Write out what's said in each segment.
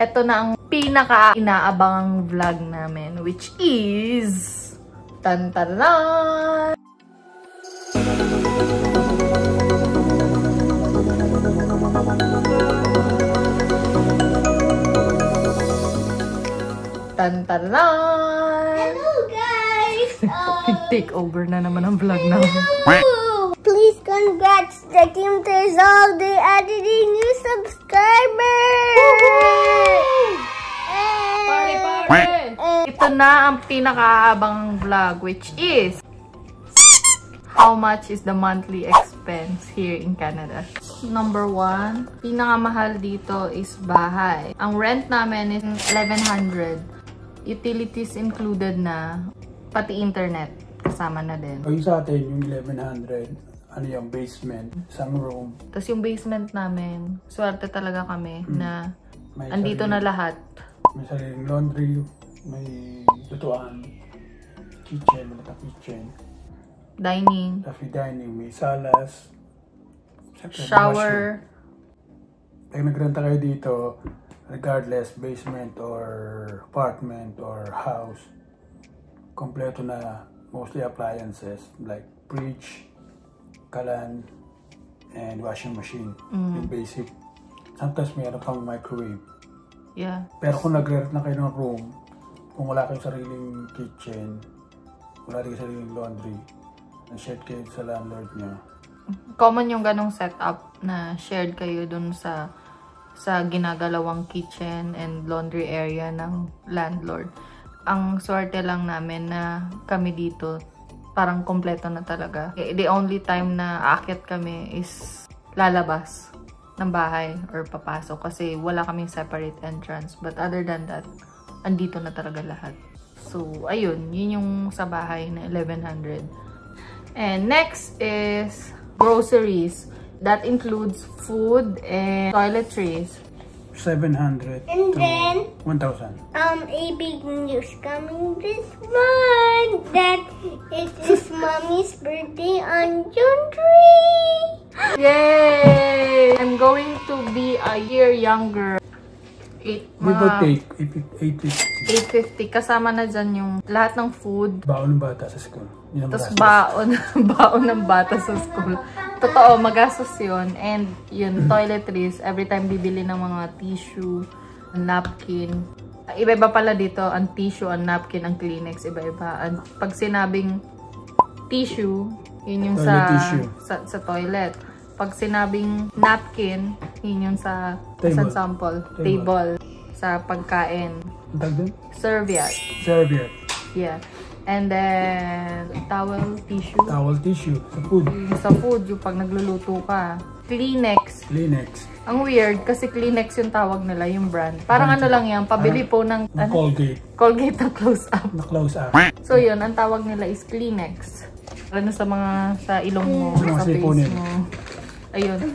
Ito na ang pinaka-inaabangang vlog namin, which is... Tantaran! Tantaran! Hello guys! Take over na naman ang vlog namin. Please congrats the Team Terzog. They added a new subscriber! Pare! Ito na ang pinakaabang vlog, which is how much is the monthly expense here in Canada. Number 1, pinakamahal dito is bahay. Ang rent namin is 1,100. Utilities included na, pati internet kasama na din. Yung sa atin, yung 1,100, ano yung basement, isang room. Tapos yung basement namin, swerte talaga kami na May andito na lahat. May sariling laundry, may lutuan, kitchen, malata kitchen, Dining, coffee dining, may salas, shower. Pag nagrenta kayo dito, regardless basement or apartment or house, kompleto na, mostly appliances like fridge, kalan, and washing machine. Yung basic. Sometimes mayroon pang microwave. Yeah. Pero kung nag-rent na kayo ng room, kung wala kayong sariling kitchen, wala kayong sariling laundry, na-shared kayo sa landlord nyo. Common yung ganong setup na shared kayo dun sa ginagalawang kitchen and laundry area ng landlord. Ang swerte lang namin na kami dito, parang kompleto na talaga. The only time na aakyat kami is lalabas ng bahay or papasok kasi wala kaming separate entrance. But other than that, andito na talaga lahat. So, ayun. Yun yung sa bahay na 1,100. And next is groceries. That includes food and toiletries. 700 And to then, 1,000. a big news coming this month that it is Mommy's birthday on June 3. Yay! I'm going to be a year younger. Give or take, 850. 850. Kasama na dyan yung lahat ng food. Baon ng bata sa school. Tapos baon ng bata sa school. Totoo, magastos yun. And yun, toiletries. Every time bibili ng mga tissue, napkin. Iba-iba pala dito, ang tissue, ang napkin, ang Kleenex, iba-iba. Pag sinabing tissue, yun yung sa toilet. Pag sinabing napkin, yun yung sa sample. Table. Sa pagkain. Serviette. Yeah. And then, towel, tissue. Towel, tissue. Sa food. Sa food, yung pag nagluluto ka. Kleenex. Ang weird, kasi Kleenex yung tawag nila, yung brand. Parang ano lang yan, pabili po ng Colgate na close-up. So yun, ang tawag nila is Kleenex. Ano sa sa ilong mo, sa face mo. Ayun.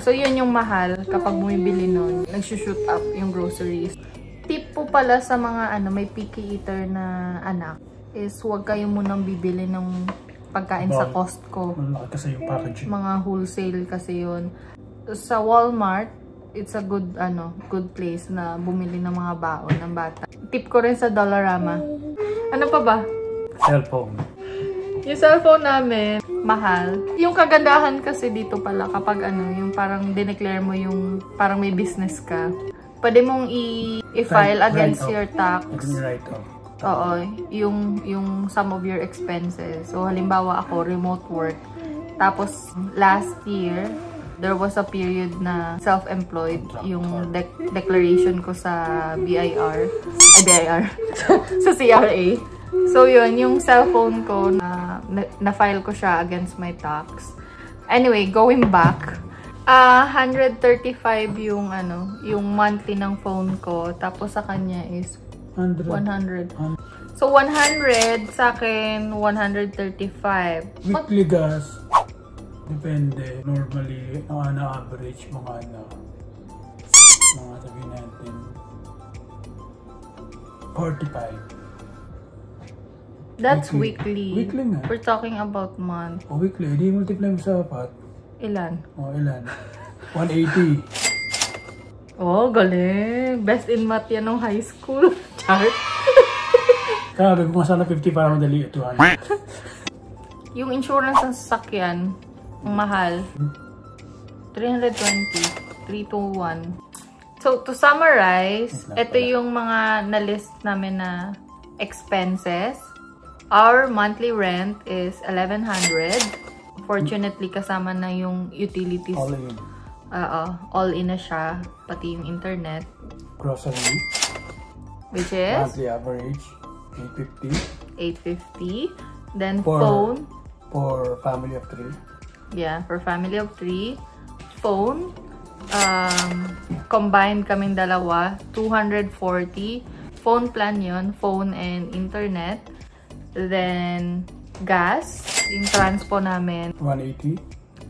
So yun yung mahal kapag bumibili nun. Nagsushoot up yung groceries. Tip po pala sa mga may picky eater na anak is huwag kayo munang bibili ng pagkain sa Costco. Malaki kasi yung packaging. Mga wholesale kasi yun. Sa Walmart, it's a good place na bumili ng mga baon ng bata. Tip ko rin sa Dollarama. Ano pa ba? Cellphone. Yung cellphone namin, mahal. Yung kagandahan kasi dito pala kapag yung parang dineclare mo yung parang may business ka. Pwede mong i-file against your tax. Oo, yung some of your expenses. So, halimbawa ako, remote work. Tapos, last year, there was a period na self-employed yung declaration ko sa BIR. Sa CRA. So, yun, yung cellphone ko, na-file ko siya against my tax. Anyway, going back, 135 yung monthly ng phone ko. Tapos sa kanya is 100. So, 100 sa akin, 135. Weekly gas, depende. Normally, na average mga sabihin natin, 45. That's weekly. Weekly nga. We're talking about month. O weekly, hindi multiply mo sa apat. Ilan? O ilan? 180. Oh, galing. Best in math yan nung high school. Chart. Kaya gagawin ko sana 50 para madali 200. Yung insurance ng sasakyan, ang mahal. 320. 321. So, to summarize, ito yung mga na-list namin na expenses. Our monthly rent is 1,100. Fortunately, kasama na yung utilities. All in. All in na siya. Pati yung internet. Grocery. Which is? Monthly average, 850. Then For- phone. for family of 3. Yeah, for family of 3. Phone. Combined kaming dalawa. 240. Phone plan yon, phone and internet. Then, gas. Yung transpo namin. 180.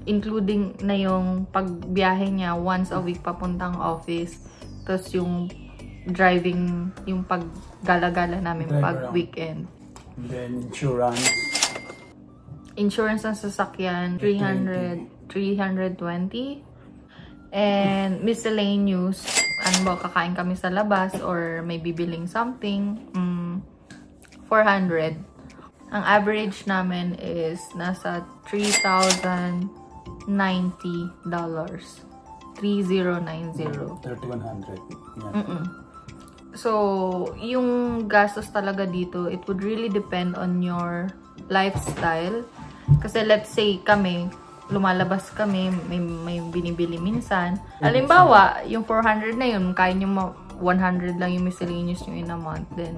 Including na yung pagbiyahe niya once a week papuntang office. Tapos yung driving, yung paggala-gala namin Drive pag around. weekend. And then insurance. Insurance ng sasakyan, 320. And miscellaneous, ano ba, kakain kami sa labas or may bibiling something, 400. Ang average namin is nasa $3,090. 3090. 3,100. Yan. So, yung gastos talaga dito, it would really depend on your lifestyle. Kasi let's say kami, lumalabas kami, may binibili minsan. Halimbawa, yung 400 na yun, kaya nyo 100 lang yung miscellaneous nyo in a month, then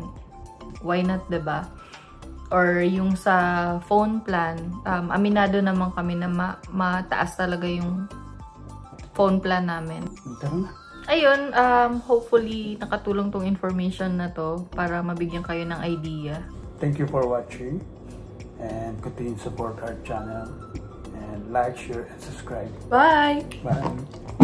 why not, diba? Or yung sa phone plan, aminado naman kami na mataas talaga yung phone plan namin. Tara na. Ayun, hopefully nakatulong tong information na to para mabigyan kayo ng idea. Thank you for watching and continue to support our channel and like, share, and subscribe. Bye! Bye!